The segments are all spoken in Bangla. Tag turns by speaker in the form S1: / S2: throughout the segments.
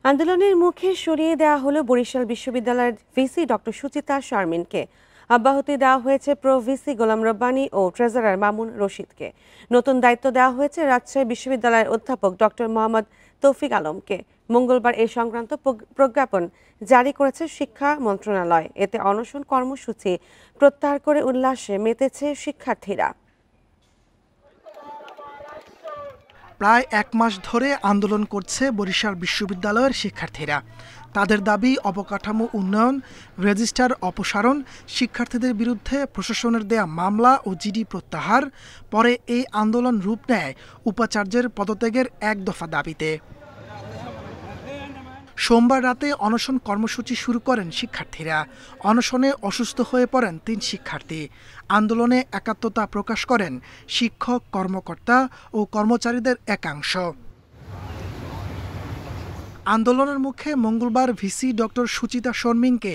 S1: আন্দোলনের মুখে সরিয়ে দেওয়া হলো বরিশাল বিশ্ববিদ্যালয়ের ভিসি ডক্টর সুচিতা শারমিনকে। অব্যাহতি দেওয়া হয়েছে প্রো ভিসি গোলাম রব্বানী ও ট্রেজারার মামুন রশিদকে। নতুন দায়িত্ব দেওয়া হয়েছে রাজশাহী বিশ্ববিদ্যালয়ের অধ্যাপক ডক্টর মোহাম্মদ তৌফিক আলমকে। মঙ্গলবার এই সংক্রান্ত প্রজ্ঞাপন জারি করেছে শিক্ষা মন্ত্রণালয়। এতে অনশন কর্মসূচি প্রত্যাহার করে উল্লাসে মেতেছে শিক্ষার্থীরা।
S2: প্রায় এক মাস ধরে আন্দোলন করছে বরিশাল বিশ্ববিদ্যালয়ের শিক্ষার্থীরা। তাদের দাবি অবকাঠামো উন্নয়ন, রেজিস্ট্রার অপসারণ, শিক্ষার্থীদের বিরুদ্ধে প্রশাসনের দেয়া মামলা ও জিডি প্রত্যাহার। পরে এই আন্দোলন রূপ নেয় উপাচার্যের পদত্যাগের এক দফা দাবিতে। সোমবার রাতে অনশন কর্মসূচি শুরু করেন শিক্ষার্থীরা। অনশনে অসুস্থ হয়ে পড়েন ৩ শিক্ষার্থী। আন্দোলনে একাত্মতা প্রকাশ করেন শিক্ষক, কর্মকর্তা ও কর্মচারীদের একাংশ। আন্দোলনের মুখে মঙ্গলবার ভিসি ডক্টর সুচিতা শারমিনকে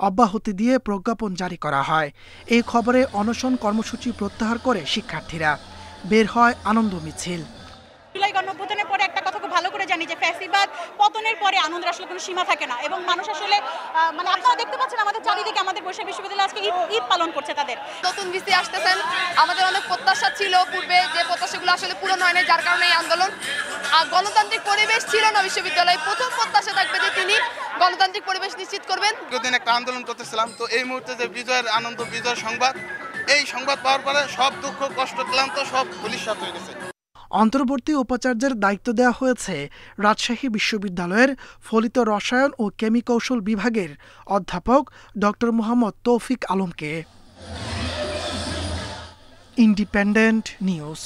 S2: অব্যাহতি দিয়ে প্রজ্ঞাপন জারি করা হয়। এই খবরে অনশন কর্মসূচি প্রত্যাহার করে শিক্ষার্থীরা। বের হয় আনন্দ মিছিল।
S3: জুলাই গণঅভ্যুত্থানের পরে একটা কথা খুব ভালো করে জানি যে ফ্যাসিবাদ পতনের পরে আনন্দের আসলে কোনো সীমা থাকে না, এবং মানুষ আসলে মানে আপনারা দেখতে পাচ্ছেন আমাদের চারিদিকে আমাদের বরিশাল বিশ্ববিদ্যালয় আজকে ঈদ পালন করছে তাদের।
S4: নতুন ভিসি আসতেছেন, আমাদের অনেক প্রত্যাশা ছিল পূর্বে, যে প্রত্যাশাগুলো আসলে পূরণ হয় না, যার কারণে এই আন্দোলন। গণতান্ত্রিক পরিবেশ ছিল না বিশ্ববিদ্যালয়ে। প্রথম প্রত্যাশা থাকবে যে তিনি গণতান্ত্রিক পরিবেশ নিশ্চিত করবেন।
S5: দীর্ঘদিন একটা আন্দোলন করতেছিলাম, তো এই মুহূর্তে যে বিজয়ের আনন্দ, বিজয়ের সংবাদ, এই সংবাদ পাওয়ার পরে সব দুঃখ, কষ্ট, ক্লান্ত সব ধূলিসাৎ হয়ে গেছে।
S2: অন্তর্বর্তী উপাচার্যের দায়িত্ব দেওয়া হয়েছে রাজশাহী বিশ্ববিদ্যালয়ের ফলিত রসায়ন ও কেমিকৌশল বিভাগের অধ্যাপক ডক্টর মোহাম্মদ তৌফিক আলমকে। Independent news.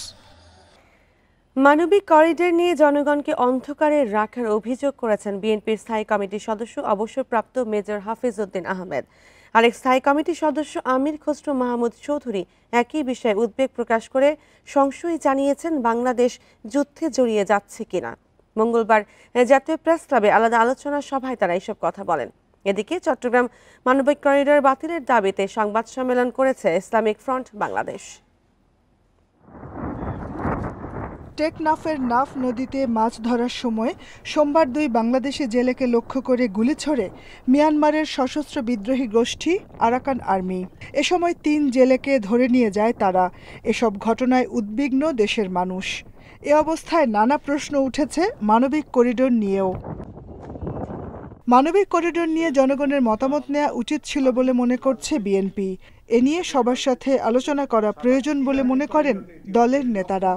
S1: মানবিক করিডর নিয়ে জনগণকে অন্ধকারে রাখার অভিযোগ করেছেন বিএনপির স্থায়ী কমিটির সদস্য অবসরপ্রাপ্ত মেজর হাফিজ উদ্দিন আহমেদ। আরেক স্থায়ী কমিটির সদস্য আমির খসরু মাহমুদ চৌধুরী একই বিষয়ে উদ্বেগ প্রকাশ করে সংশয় জানিয়েছেন বাংলাদেশ যুদ্ধে জড়িয়ে যাচ্ছে কিনা। মঙ্গলবার জাতীয় প্রেস ক্লাবে আলাদা আলোচনা সভায় তারা এসব কথা বলেন। এদিকে চট্টগ্রাম মানবিক করিডর বাতিলের দাবিতে সংবাদ সম্মেলন করেছে ইসলামিক ফ্রন্ট বাংলাদেশ।
S6: টেকনাফের নাফ নদীতে মাছ ধরার সময় সোমবার 2 বাংলাদেশি জেলেকে লক্ষ্য করে গুলি ছোড়ে মিয়ানমারের সশস্ত্র বিদ্রোহী গোষ্ঠী আরাকান আর্মি। এ সময় 3 জেলেকে ধরে নিয়ে যায় তারা। এসব ঘটনায় উদ্বিগ্ন দেশের মানুষ। এ অবস্থায় নানা প্রশ্ন উঠেছে মানবিক করিডোর নিয়েও। মানবিক করিডোর নিয়ে জনগণের মতামত নেওয়া উচিত ছিল বলে মনে করছে বিএনপি। এ নিয়ে সবার সাথে আলোচনা করা প্রয়োজন বলে মনে করেন দলের নেতারা।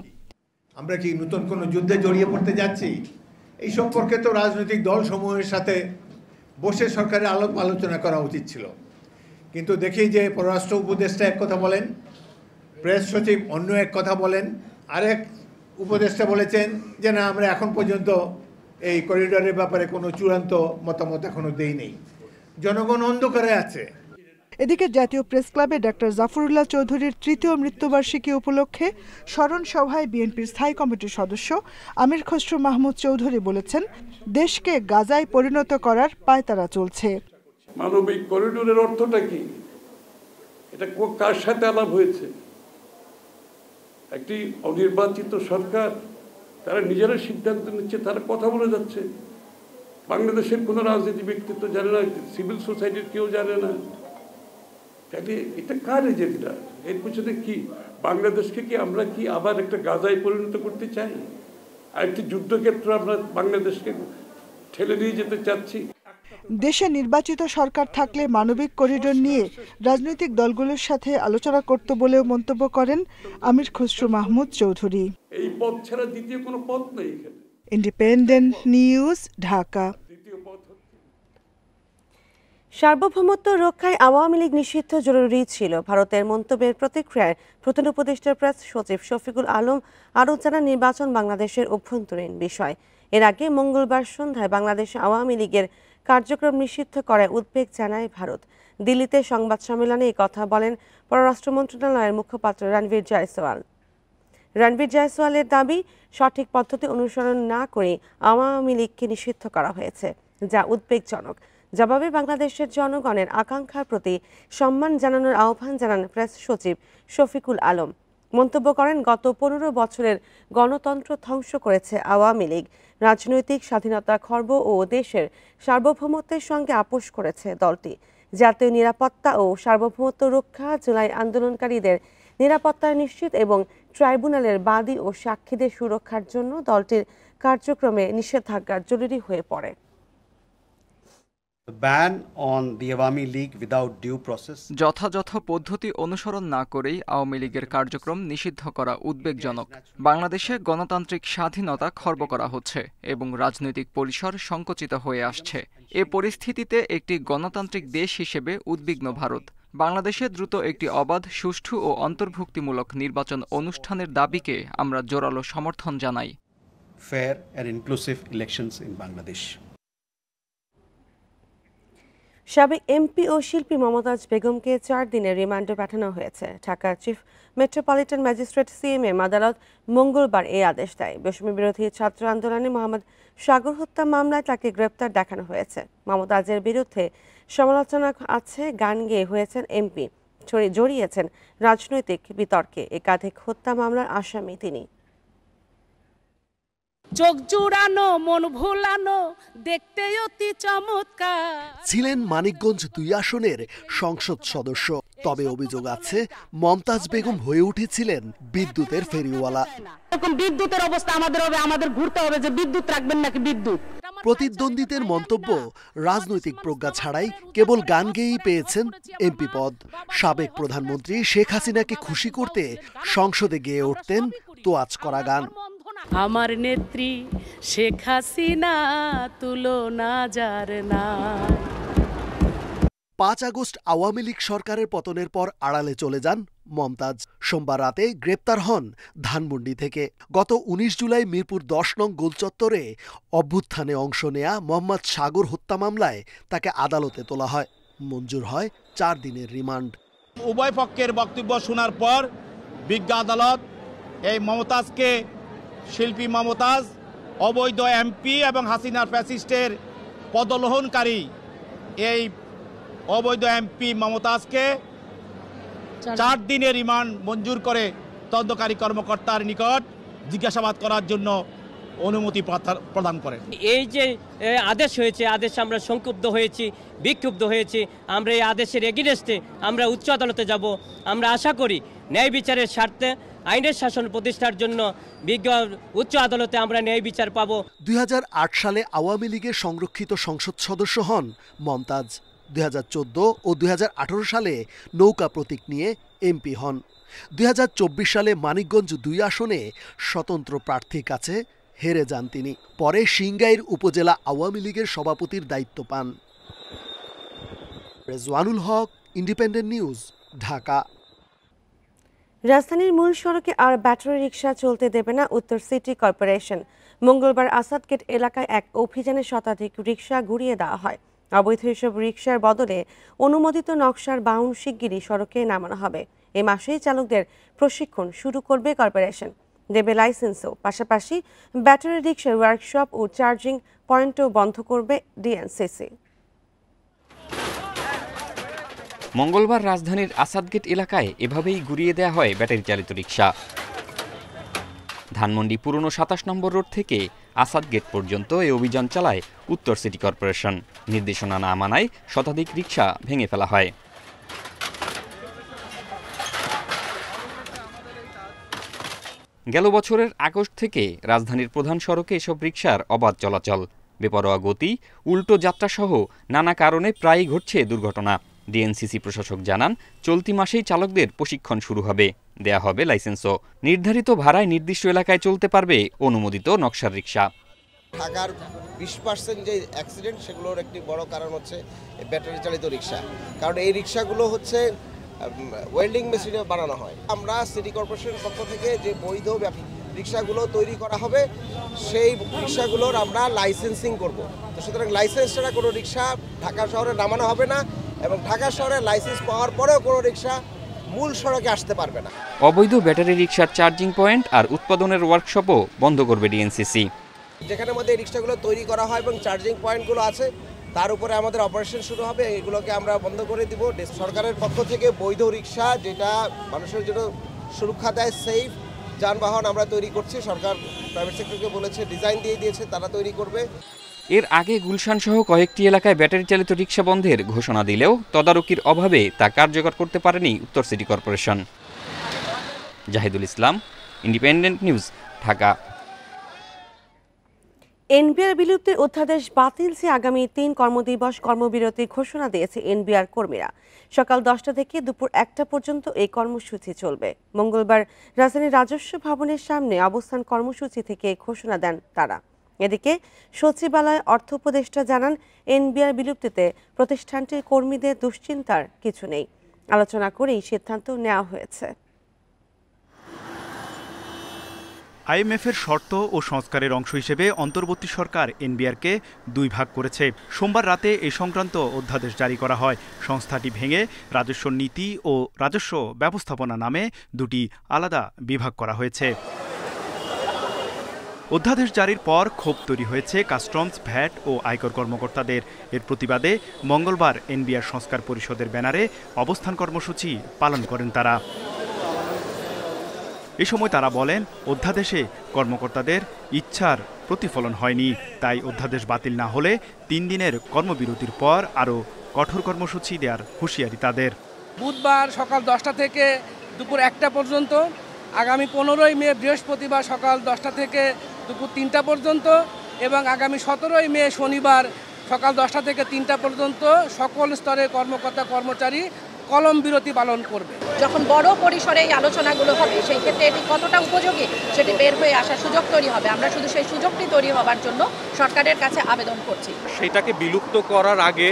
S7: আমরা কি নতুন কোনো যুদ্ধে জড়িয়ে পড়তে যাচ্ছি? এই সম্পর্কে তো রাজনৈতিক দলসমূহের সাথে বসে সরকারের আলোচনা করা উচিত ছিল। কিন্তু দেখি যে পররাষ্ট্র উপদেষ্টা এক কথা বলেন, প্রেস সচিব অন্য এক কথা বলেন, আরেক উপদেষ্টা বলেছেন যে না, আমরা এখন পর্যন্ত এই করিডোরের ব্যাপারে কোনো চূড়ান্ত মতামত এখনো দেইনি। জনগণ অন্ধকারে আছে।
S6: এদিকে জাতীয় প্রেস ক্লাবে ডক্টর জাফরুল্লাহ চৌধুরীর 3য় মৃত্যুবার্ষিকী উপলক্ষে স্মরণ সভায় বিএনপির স্থায়ী কমিটির সদস্য আমির খসরু মাহমুদ চৌধুরী বলেছেন, দেশকে গাজায় পরিণত করার পায়তারা চলছে।
S8: মানবিক করিডোরের অর্থটা কি? এটা কার সাথে আলাপ হয়েছে? একটি অনির্বাচিত সরকার, তারা নিজেরা সিদ্ধান্ত নিচ্ছে, তারা কথা বলে যাচ্ছে। বাংলাদেশের কোনো রাজনীতি ব্যক্তিত্ব জানে না, সিভিল সোসাইটির কেউ জানে না। তাহলে এটা কার এজেন্ডা? এর পিছনে কি? বাংলাদেশকে কি আমরা কি আবার একটা গাজায় পরিণত করতে চাই? আর একটি যুদ্ধক্ষেত্র আমরা বাংলাদেশকে ঠেলে নিয়ে যেতে চাচ্ছি?
S6: দেশে নির্বাচিত সরকার থাকলে মানবিক করিডোর নিয়ে রাজনৈতিক দলগুলোর সাথে আলোচনা করত বলেও মন্তব্য করেন আমির খসরু মাহমুদ চৌধুরী।
S8: এই পথ ছাড়া দ্বিতীয় কোনো পথ নেই এখানে।
S6: Independent news, Dhaka.
S1: সার্বভৌমত্ব রক্ষায় আওয়ামী লীগ নিষিদ্ধ জরুরি ছিল। ভারতের মন্তব্যের প্রতিক্রিয়ায় প্রধান উপদেষ্টা প্রেস সচিব শফিকুল আলম আরও জানান, নির্বাচন বাংলাদেশের অভ্যন্তরীণ বিষয়। এর আগে মঙ্গলবার সন্ধ্যায় বাংলাদেশে আওয়ামী লীগের কার্যক্রম নিষিদ্ধ করায় উদ্বেগ জানায় ভারত। দিল্লিতে সংবাদ সম্মেলনে এই কথা বলেন পররাষ্ট্র মন্ত্রণালয়ের মুখপাত্র রণবীর জয়সওয়াল। রণবীর জয়সওয়ালের দাবি, সঠিক পদ্ধতি অনুসরণ না করে আওয়ামী লীগকে নিষিদ্ধ করা হয়েছে, যা উদ্বেগজনক। জবাবে বাংলাদেশের জনগণের আকাঙ্ক্ষার প্রতি সম্মান জানানোর আহ্বান জানান প্রেস সচিব শফিকুল আলম। মন্তব্য করেন, গত 15 বছরের গণতন্ত্র ধ্বংস করেছে আওয়ামী লীগ। রাজনৈতিক স্বাধীনতা খর্ব ও দেশের সার্বভৌমত্বের সঙ্গে আপোষ করেছে দলটি। জাতীয় নিরাপত্তা ও সার্বভৌমত্ব রক্ষা, জুলাই আন্দোলনকারীদের নিরাপত্তা নিশ্চিত এবং ট্রাইব্যুনালের বাদী ও সাক্ষীদের সুরক্ষার জন্য দলটির কার্যক্রমে নিষেধাজ্ঞা জরুরি হয়ে পড়ে।
S9: যথাযথ পদ্ধতি অনুসরণ না করেই আওয়ামী লীগের কার্যক্রম নিষিদ্ধ করা উদ্বেগজনক। বাংলাদেশে গণতান্ত্রিক স্বাধীনতা খর্ব করা হচ্ছে এবং রাজনৈতিক পরিসর সংকুচিত হয়ে আসছে। এ পরিস্থিতিতে একটি গণতান্ত্রিক দেশ হিসেবে উদ্বিগ্ন ভারত। বাংলাদেশে দ্রুত একটি অবাধ, সুষ্ঠু ও অন্তর্ভুক্তিমূলক নির্বাচন অনুষ্ঠানের দাবিকে আমরা জোরালো সমর্থন জানাই।
S10: Fair and inclusive elections in Bangladesh.
S1: সাবেক এমপি ও শিল্পী মমতাজ বেগমকে 4 দিনের রিমান্ডে পাঠানো হয়েছে। ঢাকার চিফ মেট্রোপলিটন ম্যাজিস্ট্রেট সিএমএম আদালত মঙ্গলবার এই আদেশ দেয়। বৈষম্য বিরোধী ছাত্র আন্দোলনে মোহাম্মদ সাগর হত্যা মামলায় তাকে গ্রেপ্তার দেখানো হয়েছে। মমতাজের বিরুদ্ধে সমালোচনা আছে, গান গেয়ে হয়েছেন এমপি, জড়িয়েছেন রাজনৈতিক বিতর্কে। একাধিক হত্যা মামলার আসামি তিনি।
S11: চোখ জুড়ানো, মন ভোলানো, দেখতে অতি চমৎকার।
S12: ছিলেন মানিকগঞ্জ 2 আসনের সংসদ সদস্য। তবে অভিযোগ আছে, মমতাজ বেগম হয়ে উঠেছিলেন বিদ্যুতের ফেরিওয়ালা।
S11: এরকম বিদ্যুতের অবস্থা আমাদের হবে, আমাদের ঘুরতে হবে যে বিদ্যুৎ রাখবেন নাকি বিদ্যুৎ।
S12: প্রতিদ্বন্দ্বীদের মন্তব্য, রাজনৈতিক প্রজ্ঞা ছাড়াই কেবল গান গেয়েই পেয়েছেন এমপি পদ। সাবেক প্রধানমন্ত্রী শেখ হাসিনাকে খুশি করতে সংসদে গেয়ে উঠতেন তোয়াজ করা গান।
S11: আমার নেত্রী শেখ হাসিনা তুলনা যার না।
S12: 5 আগস্ট আওয়ামী লীগ সরকারের পতনের পর আড়ালে চলে যান মমতাজ। সোমবার রাতে গ্রেপ্তার হন ধানমন্ডি থেকে। গত 19 জুলাই মিরপুর 10 নং গোলচত্বরে অভ্যুত্থানে অংশ নেয়া মোহাম্মদ সাগর হত্যা মামলায় তাকে আদালতে তোলা হয়। মঞ্জুর হয় 4 দিনের রিমান্ড।
S13: উভয় পক্ষের বক্তব্য শোনার পর বিজ্ঞ আদালত এই মমতাজকে, শিল্পী মমতাজ অবৈধ এমপি এবং হাসিনার ফ্যাসিস্টের পদলোহনকারী এই অবৈধ এমপি মমতাজকে 4 দিনের রিমান্ড মঞ্জুর করে তদন্তকারী কর্মকর্তার নিকট জিজ্ঞাসাবাদ করার জন্য অনুমতি প্রদান করেন।
S14: এই যে আদেশ হয়েছে, আদেশে আমরা সংক্ষুব্ধ হয়েছি, বিক্ষুব্ধ হয়েছি। আমরা এই আদেশের এগেইনস্টে আমরা উচ্চ আদালতে যাব। আমরা আশা করি ন্যায় বিচারের স্বার্থে আইনের শাসন প্রতিষ্ঠার জন্য বিজ্ঞ উচ্চ আদালতে আমরা ন্যায় বিচার পাব।
S12: 2008 সালে আওয়ামী লীগের সংরক্ষিত সংসদ সদস্য হন মমতাজ। 2014 ও 2018 সালে নৌকা প্রতীক নিয়ে এমপি হন। 2024 সালে মানিকগঞ্জ 2 আসনে স্বতন্ত্র প্রার্থীর কাছে হেরে যান তিনি। পরে সিংগাইর উপজেলা আওয়ামী লীগের সভাপতির দায়িত্ব পান। রেজওয়ানুল হক, ইন্ডিপেন্ডেন্ট নিউজ, ঢাকা।
S1: রাজধানীর মূল সড়কে আর ব্যাটারি রিকশা চলতে দেবে না উত্তর সিটি কর্পোরেশন। মঙ্গলবার আসাদগেট এলাকায় এক অভিযানে শতাধিক রিকশা ঘুরিয়ে দেওয়া হয়। অবৈধ এসব রিকশার বদলে অনুমোদিত নকশার বাহন শিগগিরই সড়কে নামানো হবে। এ মাসেই চালকদের প্রশিক্ষণ শুরু করবে কর্পোরেশন, দেবে লাইসেন্সও। পাশাপাশি ব্যাটারি রিকশার ওয়ার্কশপ ও চার্জিং পয়েন্টও বন্ধ করবে ডিএনসিসি।
S15: মঙ্গলবার রাজধানীর আসাদগেট এলাকায় এভাবেই ঘুরিয়ে দেওয়া হয় ব্যাটারি চালিত রিকশা। ধানমন্ডি পুরনো 27 নম্বর রোড থেকে আসাদগেট পর্যন্ত এই অভিযান চালায় উত্তর সিটি কর্পোরেশন। নির্দেশনা না মানায় শতাধিক রিকশা ভেঙে ফেলা হয়। গেল বছরের আগস্ট থেকে রাজধানীর প্রধান সড়কে এসব রিকশার অবাধ চলাচল, বেপরোয়া গতি, উল্টো যাত্রাসহ নানা কারণে প্রায়ই ঘটছে দুর্ঘটনা। ডিএনসিসি প্রশাসক জানান, চলতি মাসেই চালকদের প্রশিক্ষণ শুরু হবে, দেয়া হবে লাইসেন্সও। নির্ধারিত ভাড়ায় নির্দিষ্ট এলাকায় চলতে পারবে অনুমোদিত নকশার রিকশা।
S16: ঢাকার 20% যে অ্যাক্সিডেন্ট, সেগুলোর একটি বড় কারণ হচ্ছে ব্যাটারি চালিত রিকশা। কারণ এই রিকশাগুলো হচ্ছে ওয়েল্ডিং মেশিনে বানানো হয়। আমরা সিটি কর্পোরেশনের পক্ষ থেকে যে বৈধ রিকশাগুলো তৈরি করা হবে, সেই রিকশাগুলোর আমরা লাইসেন্সিং করব। তো সুতরাং লাইসেন্স ছাড়া কোনো রিকশা ঢাকা শহরে নামানো হবে না, এবং ঢাকা শহরে লাইসেন্স পাওয়ার পরেও কোনো রিকশা মূল সড়কে আসতে পারবে না।
S15: অবৈধ ব্যাটারি রিকশার চার্জিং পয়েন্ট আর উৎপাদনের ওয়ার্কশপও বন্ধ করবে ডিএনসিসি।
S16: যেখানে মধ্যে এই রিকশাগুলো তৈরি করা হয় এবং চার্জিং পয়েন্টগুলো আছে, তার উপরে আমাদের অপারেশন শুরু হবে। এগুলোকে আমরা বন্ধ করে দিব। সরকারের পক্ষ থেকে বৈধ রিকশা, যেটা মানুষের জন্য সুরক্ষা দেয়, সেফ যানবাহন আমরা তৈরি করছি। সরকার প্রাইভেট সেক্টরকে বলেছে, ডিজাইন দিয়ে দিয়েছে, তারা তৈরি করবে।
S15: এর আগে গুলশান সহ কয়েকটি এলাকায় ব্যাটারি চালিত রিকশা বন্ধের ঘোষণা দিলেও তদারকির অভাবে তা কার্যকর করতে পারেনি উত্তর সিটি কর্পোরেশন। জাহিদুল ইসলাম, ইন্ডিপেন্ডেন্ট নিউজ, ঢাকা।
S1: এনবিআর বিলুপ্তির অধ্যাদেশ বাতিল চেয়ে আগামী 3 কর্মদিবস কর্মবিরতির ঘোষণা দিয়েছে এনবিআর কর্মীরা। সকাল 10টা থেকে দুপুর 1টা পর্যন্ত এই কর্মসূচি চলবে। মঙ্গলবার রাজধানীর রাজস্ব ভবনের সামনে অবস্থান কর্মসূচি থেকে ঘোষণা দেন তারা। এদিকে সচিবালয় অর্থ উপদেষ্টা জানান, এনবিআর বিলুপ্তিতে প্রতিষ্ঠানটির কর্মীদের দুশ্চিন্তার কিছু নেই। আলোচনা করেই সিদ্ধান্ত নেওয়া হয়েছে।
S17: আইএমএফের শর্ত ও সংস্কারের অংশ হিসেবে অন্তর্বর্তী সরকার এনবিআরকে 2 ভাগ করেছে। সোমবার রাতে এই সংক্রান্ত অধ্যাদেশ জারি করা হয়। সংস্থাটি ভেঙে রাজস্ব নীতি ও রাজস্ব ব্যবস্থাপনা নামে 2টি আলাদা বিভাগ করা হয়েছে। অধ্যাদেশ জারির পর ক্ষোভ তৈরি হয়েছে কাস্টমস, ভ্যাট ও আয়কর কর্মকর্তাদের। এর প্রতিবাদে মঙ্গলবার এনবিআর সংস্কার পরিষদের ব্যানারে অবস্থান কর্মসূচি পালন করেন তারা। এ সময় তারা বলেন, অধ্যাদেশে কর্মকর্তাদের ইচ্ছার প্রতিফলন হয়নি, তাই অধ্যাদেশ বাতিল না হলে 3 দিনের কর্মবিরতির পর আরও কঠোর কর্মসূচি দেওয়ার হুঁশিয়ারি তাদের।
S18: বুধবার সকাল 10টা থেকে দুপুর 1টা পর্যন্ত, আগামী 15ই মে বৃহস্পতিবার সকাল 10টা থেকে দুপুর 3টা পর্যন্ত এবং আগামী 17ই মে শনিবার সকাল 10টা থেকে 3টা পর্যন্ত সকল স্তরের কর্মকর্তা কর্মচারী কলম বিরতি পালন করবে।
S19: যখন বড় পরিসরে এই আলোচনাগুলো হবে, সেই ক্ষেত্রে এটি কতটা উপযোগী সেটি বের হয়ে আসার সুযোগ তৈরি হবে। আমরা শুধু সেই সুযোগটি তৈরি হবার জন্য সরকারের কাছে আবেদন করছি।
S20: সেটাকে বিলুপ্ত করার আগে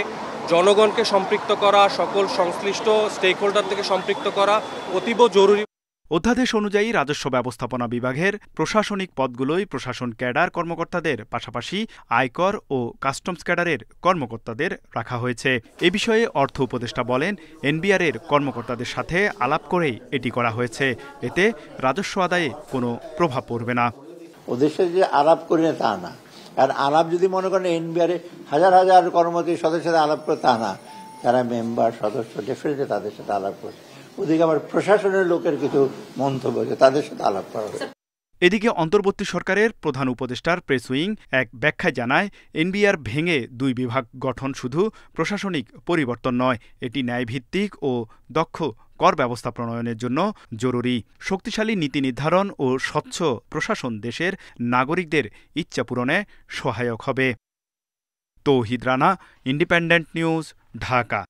S20: জনগণকে সম্পৃক্ত করা, সকল সংশ্লিষ্ট স্টেক হোল্ডার থেকে সম্পৃক্ত করা অতীব জরুরি।
S17: অধ্যাদেশ অনুযায়ী রাজস্ব ব্যবস্থাপনা বিভাগের প্রশাসনিক পদগুলোই প্রশাসন ক্যাডার কর্মকর্তাদের পাশাপাশি আয়কর ও কাস্টমস ক্যাডারের কর্মকর্তাদের রাখা হয়েছে। এ বিষয়ে অর্থ উপদেষ্টা বলেন, এনবিআরের কর্মকর্তাদের সাথে আলাপ করেই এটি করা হয়েছে। এতে রাজস্ব আদায়ে কোনো প্রভাব পড়বে না।
S21: ওদের সাথে যে আলাপ করি না তা না, আর আলাপ যদি মনে করেন এনবিআরে হাজার হাজার কর্মচারী সদস্যের সাথে আলাপ করে তা না, যারা মেম্বার সদস্য ডেফিনেটলি তাদের সাথে আলাপ করে। ওদিকে আবার প্রশাসনের লোকের কিছু মন্তব্য আছে, তাদের সাথে আলাপ করা হবে।
S17: এদিকে অন্তর্বর্তী সরকারের প্রধান উপদেষ্টার প্রেস উইং এক ব্যাখ্যায় জানায়, এনবিআর ভেঙে 2 বিভাগ গঠন শুধু প্রশাসনিক পরিবর্তন নয়, এটি ন্যায়ভিত্তিক ও দক্ষ কর ব্যবস্থা প্রণয়নের জন্য জরুরি। শক্তিশালী নীতি নির্ধারণ ও স্বচ্ছ প্রশাসন দেশের নাগরিকদের ইচ্ছা পূরণে সহায়ক হবে। তৌহিদ রানা, ইন্ডিপেন্ডেন্ট নিউজ, ঢাকা।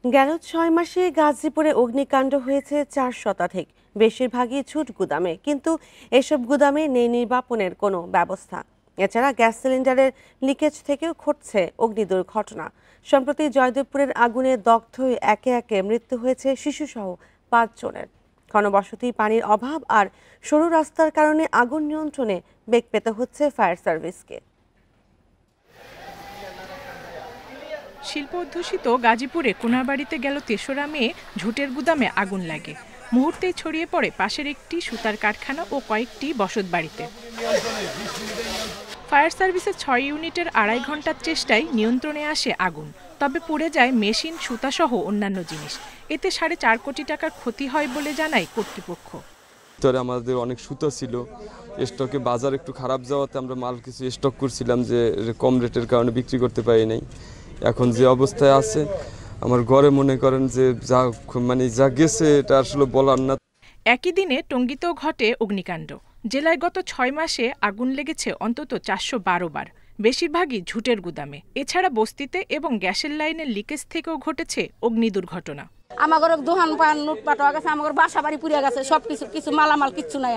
S1: গেল 6 মাসে গাজীপুরে অগ্নিকাণ্ড হয়েছে 4 শতাধিক, বেশিরভাগই ঝুট গুদামে। কিন্তু এসব গুদামে নেই নির্বাপনের কোনো ব্যবস্থা। এছাড়া গ্যাস সিলিন্ডারের লিকেজ থেকেও ঘটছে অগ্নি দুর্ঘটনা। সম্প্রতি জয়দেবপুরের আগুনে দগ্ধ হয়ে একে একে মৃত্যু হয়েছে শিশুসহ 5 জনের। ঘনবসতি, পানির অভাব আর সরু রাস্তার কারণে আগুন নিয়ন্ত্রণে বেগ পেতে হচ্ছে ফায়ার সার্ভিসকে।
S22: শিল্প অধ্যুষিত গাজীপুরে কোনাবাড়িতে গেল 3রা মে ঝুটের গুদামে আগুন লাগে। মুহূর্তেই ছড়িয়ে পড়ে পাশের একটি সুতার কারখানা ও কয়েকটি বসতবাড়িতে। ফায়ার সার্ভিসের 6 ইউনিটের 2.5 ঘন্টার চেষ্টায় নিয়ন্ত্রণে আসে আগুন। তবে পুড়ে যায় মেশিন, সুতাসহ অন্যান্য জিনিস। এতে 4.5 কোটি টাকার ক্ষতি হয় বলে জানায় কর্তৃপক্ষ।
S23: আমাদের অনেক সুতা ছিল স্টকে, বাজার একটু খারাপ যাওয়াতে আমরা মাল কিছু স্টক করছিলাম যে কম রেটের কারণে বিক্রি করতে পারি নাই। এখন যে অবস্থায় আছে আমার ঘরে মনে করেন যে যা গেছে এটা আসলে বলার না।
S22: একই দিনে টঙ্গীতেও ঘটে অগ্নিকাণ্ড। জেলায় গত 6 মাসে আগুন লেগেছে অন্তত 412 বার, বেশিরভাগই ঝুটের গুদামে। এছাড়া বস্তিতে এবং গ্যাসের লাইনের লিকেজ থেকেও ঘটেছে অগ্নি দুর্ঘটনা।
S19: আমার দোকান পান লুটপাট হয়ে গেছে, আমার বাসা বাড়ি পুড়ে গেছে, সবকিছু কিছু মালামাল কিচ্ছু নাই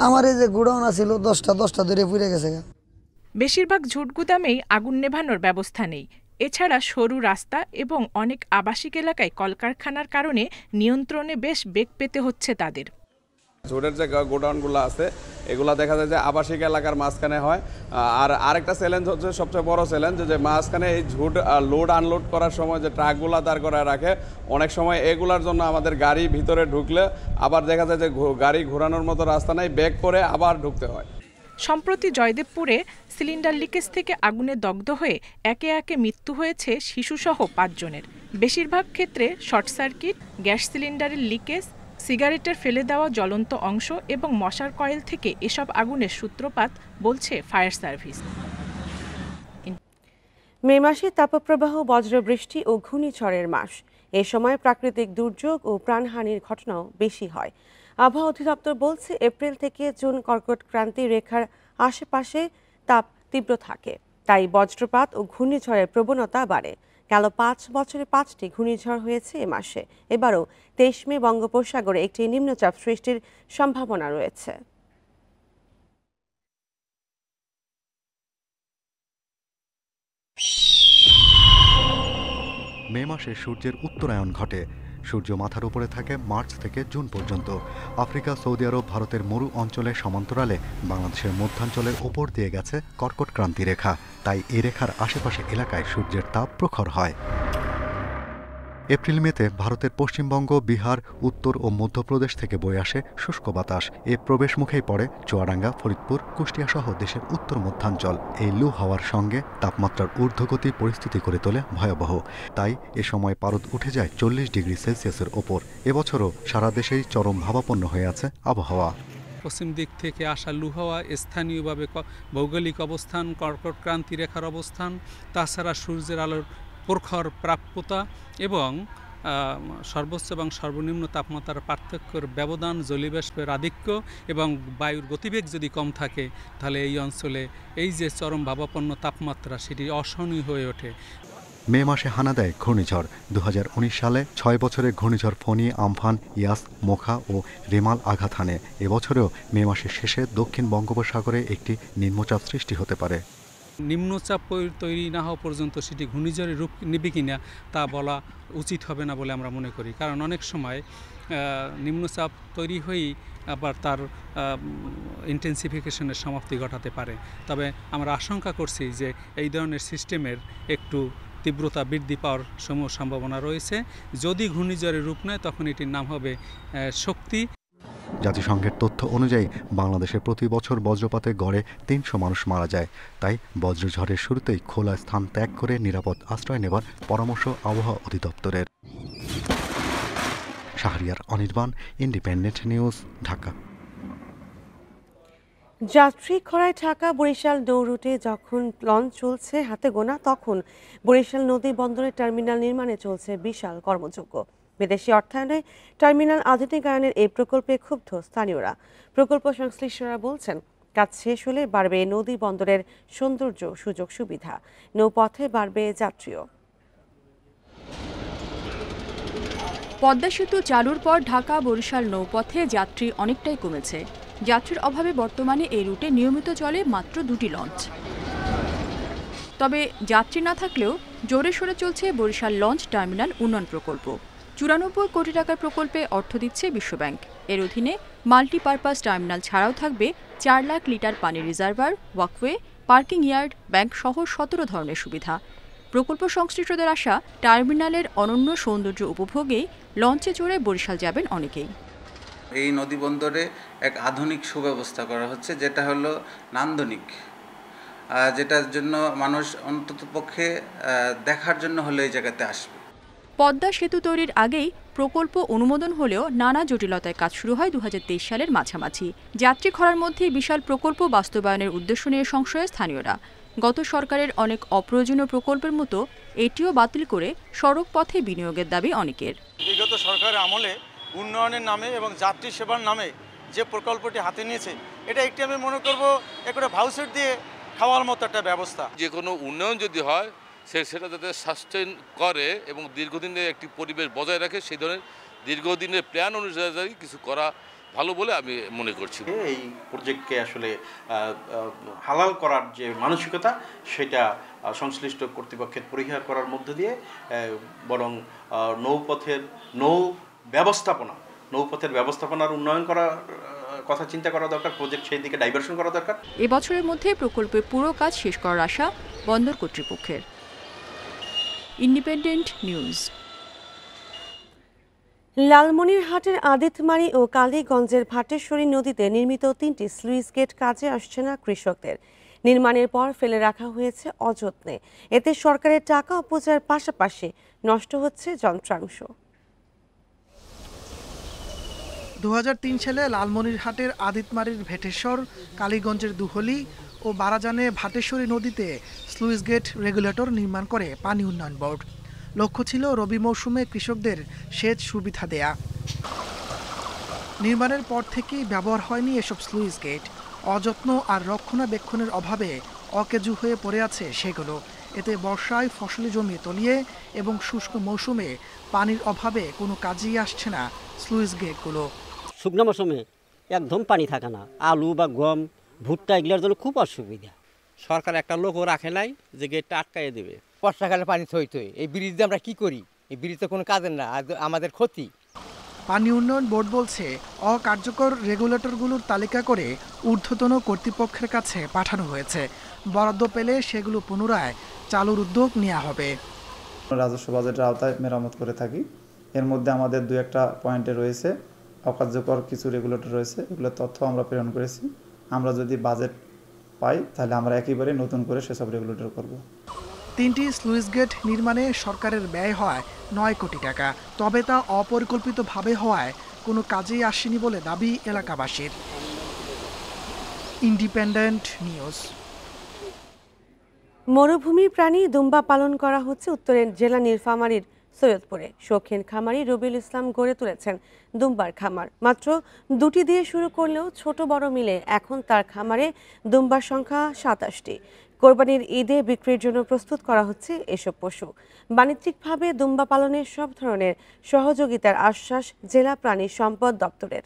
S19: আমার
S24: এই যে গোডাউন ছিল 10টা ধরে পুড়ে গেছে।
S22: বেশিরভাগ ঝুট গুদামেই আগুন নেভানোর ব্যবস্থা নেই। এছাড়া সরু রাস্তা এবং অনেক আবাসিক এলাকায় কলকারখানার কারণে নিয়ন্ত্রণে বেশ বেগ পেতে হচ্ছে তাদের।
S25: ঝুটের যে গোডাউনগুলো আছে এগুলা দেখা যায় যে আবাসিক এলাকার মাঝখানে হয়। আর আরেকটা চ্যালেঞ্জ হচ্ছে, সবচেয়ে বড় চ্যালেঞ্জ, যে মাঝখানে এই ঝুট লোড আনলোড করার সময় যে ট্রাকগুলা দাঁড় করায় রাখে, অনেক সময় এগুলার জন্য আমাদের গাড়ি ভিতরে ঢুকলে আবার দেখা যায় যে গাড়ি ঘোরানোর মতো রাস্তা নাই, ব্যাক করে আবার ঢুকতে হয়।
S22: সম্প্রতি জয়দেবপুরে সিলিন্ডার লিকেজ থেকে আগুনে দগ্ধ হয়ে একে একে মৃত্যু হয়েছে শিশুসহ 5 জনের। বেশিরভাগ ক্ষেত্রে শর্ট সার্কিট, গ্যাস সিলিন্ডারের লিকেজ, সিগারেটের ফেলে দেওয়া জ্বলন্ত অংশ এবং মশার কয়েল থেকে এসব আগুনের সূত্রপাত বলছে ফায়ার সার্ভিস।
S1: মে মাসে তাপপ্রবাহ, বজ্রবৃষ্টি ও ঘূর্ণিঝড়ের মাস। এ সময় প্রাকৃতিক দুর্যোগ ও প্রাণহানির ঘটনাও বেশি হয়। আবহাওয়া অধিদপ্তর বলছে এপ্রিল থেকে জুন কর্কট ক্রান্তি রেখার আশেপাশে তাপ তীব্র থাকে, তাই বজ্রপাত ও ঘূর্ণিঝড়ের প্রবণতা বাড়ে। গেল 5 বছরে 5টি ঘূর্ণিঝড় হয়েছে এ মাসে। এবারও 23 মে বঙ্গোপসাগরে একটি নিম্নচাপ সৃষ্টির সম্ভাবনা রয়েছে।
S2: মে মাসে সূর্যের উত্তরায়ণ ঘটে। সূর্য মাথার উপরে থাকে মার্চ থেকে জুন পর্যন্ত। আফ্রিকা, সৌদি আরব, ভারতের মরু অঞ্চলের সমান্তরালে বাংলাদেশের মধ্যাঞ্চলের ওপর দিয়ে গেছে কর্কট ক্রান্তি রেখা, তাই এই রেখার আশেপাশে এলাকায় সূর্যের তাপ প্রখর হয়। এপ্রিল মেতে ভারতের পশ্চিমবঙ্গ, বিহার, উত্তর ও মধ্যপ্রদেশ থেকে বয়ে আসে শুষ্ক বাতাস। এ প্রবেশ মুখেই পড়ে চুয়াডাঙ্গা, ফরিদপুর, কুষ্টিয়া সহ দেশের উত্তর মধ্যাঞ্চল। এই লু হাওয়ার সঙ্গে তাপমাত্রার ঊর্ধ্বগতি পরিস্থিতি করে তোলে ভয়াবহ। তাই এ সময় পারদ উঠে যায় 40 ডিগ্রি সেলসিয়াসের ওপর। এবছরও সারা দেশেই চরম ভাবাপন্ন হয়ে আছে আবহাওয়া।
S3: পশ্চিম দিক থেকে আসা লু হাওয়া, স্থানীয়ভাবে ভৌগোলিক অবস্থান, কর্কট ক্রান্তি রেখার অবস্থান, তাছাড়া সূর্যের আলোর প্রখর প্রাপ্যতা এবং সর্বোচ্চ এবং সর্বনিম্ন তাপমাত্রার পার্থক্যের ব্যবধান, জলীয়বাষ্পের আধিক্য এবং বায়ুর গতিবেগ যদি কম থাকে, তাহলে এই অঞ্চলে এই যে চরম ভাবাপন্ন তাপমাত্রা সেটি অসহনীয় হয়ে ওঠে।
S2: মে মাসে হানা দেয় ঘূর্ণিঝড়। 2019 সালে 6 বছরে ঘূর্ণিঝড় ফণী, আমফান, ইয়াস, মোখা ও রেমাল আঘাত হানে। এবছরেও মে মাসের শেষে দক্ষিণ বঙ্গোপসাগরে একটি নিম্নচাপ সৃষ্টি হতে পারে।
S3: নিম্নচাপ তৈরি না হওয়া পর্যন্ত সেটি ঘূর্ণিঝড়ের রূপ নেবে কিনা তা বলা উচিত হবে না বলে আমরা মনে করি, কারণ অনেক সময় নিম্নচাপ তৈরি হয়েই আবার তার ইন্টেন্সিফিকেশনের সমাপ্তি ঘটাতে পারে। তবে আমরা আশঙ্কা করছি যে এই ধরনের সিস্টেমের একটু তীব্রতা বৃদ্ধি পাওয়ার সম্ভাবনা রয়েছে। যদি ঘূর্ণিঝড়ের রূপ নেয় তখন এটির নাম হবে শক্তি।
S2: জাতিসংঘের তথ্য অনুযায়ী বাংলাদেশে প্রতি বছর বজ্রপাতে গড়ে 300 মানুষ মারা যায়। তাই বজ্রঝড়ের শুরুতেই খোলা স্থান ত্যাগ করে নিরাপদ আশ্রয় নেবার পরামর্শ আবহাওয়া অধিদপ্তরের। Shahriar Anirban, independent news, Dhaka.
S1: যাত্রী খরায় ঢাকা বরিশাল নৌ রুটে যখন লঞ্চ চলছে হাতে গোনা, তখন বরিশাল নদী বন্দরে টার্মিনাল নির্মাণে চলছে বিশাল কর্মযজ্ঞ। বিদেশি অর্থায়নে টার্মিনাল আধুনিকায়নের এই প্রকল্পে ক্ষুব্ধ স্থানীয়রা। প্রকল্প সংশ্লিষ্টরা বলছেন, কাজ শেষ হলে বাড়বে নদী বন্দরের সৌন্দর্য, সুযোগ সুবিধা, নৌপথে বাড়বে যাত্রীও।
S4: পদ্মা সেতু চালুর পর ঢাকা বরিশাল নৌপথে যাত্রী অনেকটাই কমেছে। যাত্রীর অভাবে বর্তমানে এই রুটে নিয়মিত চলে মাত্র 2টি লঞ্চ। তবে যাত্রী না থাকলেও জোরে সোরে চলছে বরিশাল লঞ্চ টার্মিনাল উন্নয়ন প্রকল্প। 94 কোটি টাকার প্রকল্পে অর্থ দিচ্ছে বিশ্বব্যাংক। এর অধীনে মাল্টিপারপাস টার্মিনাল ছাড়াও থাকবে 4 লাখ লিটার পানির reservoir, walkway, parking yard, bank সহ 17 ধরনের সুবিধা। প্রকল্প সংশ্লিষ্টদের আশা, টার্মিনালের অনন্য সৌন্দর্য উপভোগেই লঞ্চে চড়ে বরিশাল যাবেন অনেকেই।
S5: এই নদী বন্দরে এক আধুনিক সুব্যবস্থা করা হচ্ছে, যেটা হলো নান্দনিক, যেটার জন্য মানুষ অন্ততপক্ষে দেখার জন্য হলে এই জায়গাতে আসবে।
S4: পদ্মা সেতু তৈরির আগেই প্রকল্প অনুমোদন হলেও নানা জটিলতায় কাজ শুরু হয় 2023 সালের মাঝামাঝি। যাত্রী খরার মধ্যে বিশাল প্রকল্প বাস্তবায়নের উদ্দেশ্য নিয়ে সংশয়ে স্থানীয়রা। গত সরকারের অনেক অপ্রয়োজনীয় প্রকল্পের মতো এটিও বাতিল করে সড়ক পথে বিনিয়োগের দাবি অনেকের।
S7: বিগত সরকারের আমলে উন্নয়নের নামে এবং যাত্রী সেবার নামে যে প্রকল্পটি হাতে নিয়েছে, এটা একটি আমি মনে করব একটা ভাউচার দিয়ে খাওয়ার মতো একটা ব্যবস্থা।
S26: যে কোনো উন্নয়ন যদি হয় সেটা যাতে সাস্টেন করে এবং দীর্ঘদিনের একটি পরিবেশ বজায় রাখে, সেই ধরনের দীর্ঘদিনের প্ল্যান অনুযায়ী কিছু করা ভালো বলে আমি মনে করছি।
S27: এই প্রজেক্টকে আসলে হালাল করার যে মানসিকতা, সেটা সংশ্লিষ্ট কর্তৃপক্ষের পরিহার করার মধ্য দিয়ে বরং নৌপথের ব্যবস্থাপনার উন্নয়ন করার কথা চিন্তা করা দরকার, প্রজেক্ট সেই দিকে ডাইভার্সন করা দরকার।
S4: এবছরের মধ্যে প্রকল্পের পুরো কাজ শেষ করার আশা বন্দর কর্তৃপক্ষের। Independent news.
S1: লালমনিরহাটের আদিতমারি ও কালীগঞ্জের ভাটেশ্বরী নদীতে নির্মিত 3টি স্লুইস গেট কাজে আসছে না কৃষকদের। নির্মাণের পর ফেলে রাখা হয়েছে অযত্নে। এতে সরকারের টাকা অপচয়ের পাশাপাশি নষ্ট হচ্ছে যন্ত্রাংশ।
S6: 2003 সালে লালমনিরহাটের আদিতমারির ভেটেশ্বর, কালীগঞ্জের দুহলি ও বারাজানে ভাটেশ্বরী নদীতে স্লুইস গেট রেগুলেটর নির্মাণ করে পানি উন্নয়ন বোর্ড। লক্ষ্য ছিল রবি মৌসুমে কৃষকদের সেচ সুবিধা দেয়া। নির্মাণের পর থেকেই ব্যবহার হয়নি এসব স্লুইস গেট। অযত্ন আর রক্ষণাবেক্ষণের অভাবে অকেজু হয়ে পড়ে আছে সেগুলো। এতে বর্ষায় ফসলি জমি তলিয়ে এবং শুষ্ক মৌসুমে পানির অভাবে কোনো কাজেই আসছে না স্লুইস গেটগুলো।
S8: শুকনো মৌসুমে একদম পানি থাকে না, আলু বা গম, ভুট্টা এগুলোর জন্য খুব অসুবিধা।
S9: সরকার একটা লোকও রাখে নাই যে গেটটা আটকাইয়ে দেবে।
S10: বর্ষাকালে পানি থই থই, এই ব্রিজ দিয়ে আমরা কি করি? এই ব্রিজ তো কোনো কাজের না, আমাদের ক্ষতি।
S6: পানি উন্নয়ন বোর্ড বলছে অকার্যকর রেগুলেটরগুলোর তালিকা করে ঊর্ধ্বতন কর্তৃপক্ষের কাছে পাঠানো হয়েছে। বরাদ্দ পেলে সেগুলো পুনরায় চালুর উদ্যোগ নেওয়া হবে।
S11: রাজস্ব বাজেটের আওতায় মেরামত করে থাকি। এর মধ্যে আমাদের 2-1টা পয়েন্টে রয়েছে অকার্যকর কিছু রেগুলেটর রয়েছে, এগুলোর তথ্য আমরা প্রেরণ করেছি। আমরা যদি বাজেট পাই তাহলে আমরা একেবারে নতুন করে সেসব রেগুলেটর করব।
S6: 3টি স্লুইস গেট নির্মাণে সরকারের ব্যয় হয় 9 কোটি টাকা। তবে তা অপরিকল্পিতভাবে হওয়ায় কোনো কাজেই আসেনি বলে দাবি এলাকাবাসীর। Independent news.
S1: মরুভূমির প্রাণী দুম্বা পালন করা হচ্ছে উত্তরের জেলা নীলফামারীর সৈয়দপুরে। শৌখিন খামারি রবিউল ইসলাম গড়ে তুলেছেন দুম্বার খামার। মাত্র 2টি দিয়ে শুরু করলেও ছোট বড় মিলে এখন তার খামারে দুম্বার সংখ্যা 27টি। কোরবানির ঈদে বিক্রির জন্য প্রস্তুত করা হচ্ছে এসব পশু। বাণিজ্যিকভাবে দুম্বা পালনের সব ধরনের সহযোগিতার আশ্বাস জেলা প্রাণী সম্পদ দপ্তরের।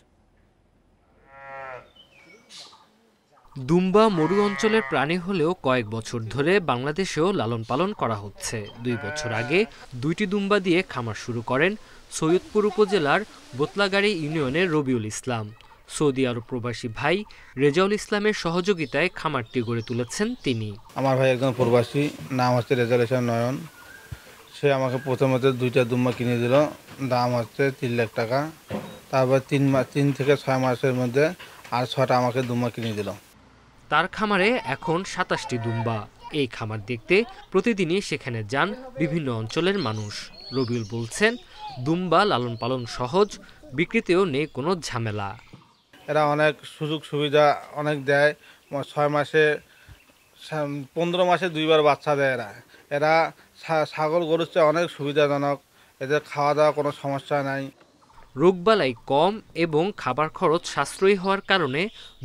S13: দুম্বা মরু অঞ্চলের প্রাণী হলেও কয়েক বছর ধরে বাংলাদেশেও লালন পালন করা হচ্ছে। 2 বছর আগে 2টি দুম্বা দিয়ে খামার শুরু করেন সৈয়দপুর উপজেলার বোতলাগাড়ি ইউনিয়নের রবিউল ইসলাম। সৌদি আরব প্রবাসী ভাই রেজাউল ইসলামের সহযোগিতায় খামারটি গড়ে তুলেছেন তিনি।
S14: আমার ভাই একজন প্রবাসী, নাম হচ্ছে রেজাউল ইসলাম নয়ন। সে আমাকে প্রথমত 2টা দুম্বা কিনে দিল, দাম হচ্ছে 3 লাখ টাকা। তারপর 3 থেকে 6 মাসের মধ্যে আর 6টা আমাকে দুম্বা কিনে দিল।
S13: তার খামারে এখন 27টি দুম্বা। এই খামার দেখতে প্রতিদিনই সেখানে যান বিভিন্ন অঞ্চলের মানুষ। রবিউল বলছেন, দুম্বা লালন পালন সহজ, বিক্রিতেও নেই কোনো ঝামেলা।
S14: এরা অনেক সুযোগ সুবিধা অনেক দেয়। 6 মাসে 15 মাসে 2বার বাচ্চা দেয়। এরা ছাগল গরুর চেয়ে অনেক সুবিধাজনক। এদের খাওয়া দাওয়া কোনো সমস্যা নাই।
S13: রোগবালাই কম এবং খাবার খরচ সাশ্রয়ী হওয়ার কারণে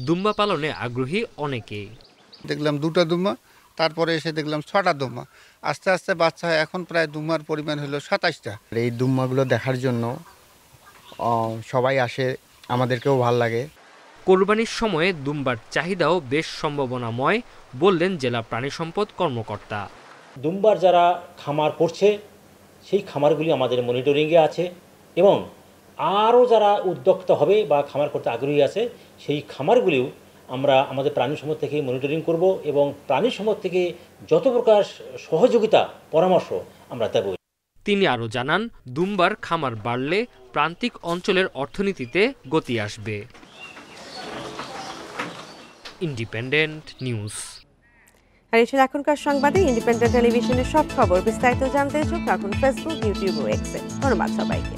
S13: দুম্বা পালনে আগ্রহী অনেকেই।
S28: দেখলাম 2টা দুম্বা, তারপরে এসে দেখলাম 6টা দুম্বা। আস্তে আস্তে বাচ্চা এখন প্রায় দুম্বার পরিমাণ হলো 27টা।
S29: এই দুম্বাগুলো দেখার জন্য সবাই আসে, আমাদেরকেও ভাল লাগে।
S13: কোরবানির সময়ে দুম্বার চাহিদাও বেশ সম্ভাবনাময় বললেন জেলা প্রাণী সম্পদ কর্মকর্তা।
S30: দুম্বার যারা খামার করছে সেই খামারগুলি আমাদের মনিটরিংয়ে আছে এবং আরও যারা উদ্যোক্তা হবে বা খামার করতে আগ্রহী আছে সেই খামারগুলিও আমরা আমাদের প্রাণী সম্পদ থেকে মনিটরিং করব এবং প্রাণী সম্পদ থেকে যত প্রকার সহযোগিতা পরামর্শ আমরা দেব।
S13: তিনি আরও জানান, দুম্বার খামার বাড়লে প্রান্তিক অঞ্চলের অর্থনীতিতে গতি আসবে। Independent news.
S1: আর এই ছিল এখনকার সংবাদে। ইন্ডিপেন্ডেন্ট টেলিভিশনের সব খবর বিস্তারিত জানতে চোখ রাখুন ফেসবুক, ইউটিউব ও এক্সে। ধন্যবাদ সবাইকে।